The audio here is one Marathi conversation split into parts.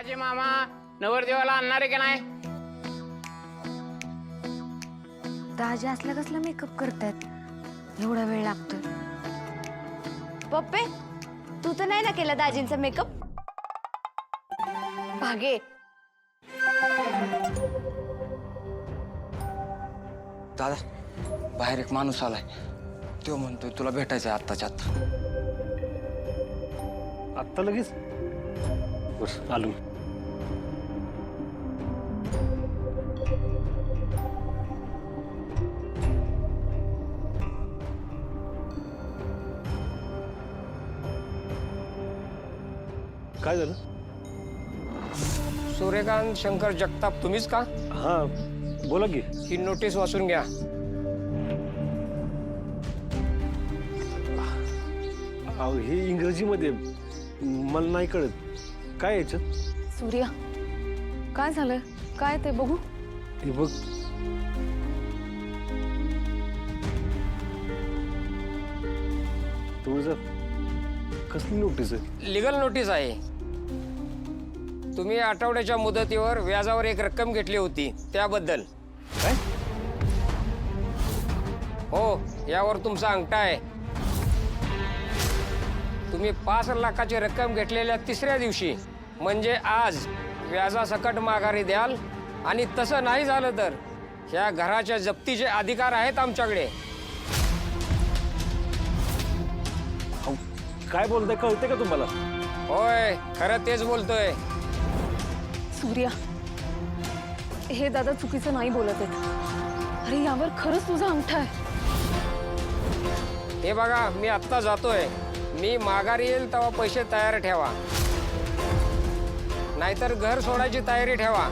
राजे मामा नवरदेवाला आणणारे की नाही? दाजी असला कसला मेकअप करतायत, एवढा वेळ लागतोय. पप्पे तू तर नाही ना केला दाजींचा मेकअप? भागे दादा बाहेर एक माणूस आलाय, तो म्हणतोय तुला भेटायचंय आत्ताच्या आत्ता. आत्ता लगेच बस आलो. काय झालं? सूर्यकांत शंकर जगताप तुम्हीच का? हा बोला की. ही नोटीस वाचून घ्या. अहो हे इंग्रजीमध्ये मला नाही कळत. काय याच्यात? सूर्या काय झालं, काय ते बघू. हे बघ. तुझं कसली नोटीस आहे? लिगल नोटीस आहे. तुम्ही आठवड्याच्या मुदतीवर व्याजावर एक रक्कम घेतली होती त्याबद्दल. काय? हो, यावर तुमचा अंगठा आहे. तुम्ही 5 लाखाची रक्कम घेतलेल्या तिसऱ्या दिवशी म्हणजे आज व्याजासकट माघारी द्याल, आणि तसं नाही झालं तर ह्या घराच्या जप्तीचे अधिकार आहेत आमच्याकडे. अहो, काय बोलताय कळते का तुम्हाला? होय, खरं तेच बोलतोय. सूर्या हे दादा चुकीचं नाही बोलत आहेत. अरे यावर खरंच तुझा अंगठा आहे. हे बघा, मी आत्ता जातोय. मी माघारी येईल तेव्हा पैसे तयार ठेवा, नाहीतर घर सोडायची तयारी ठेवा.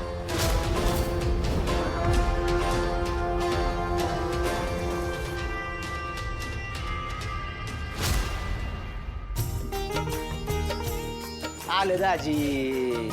आले दाजी.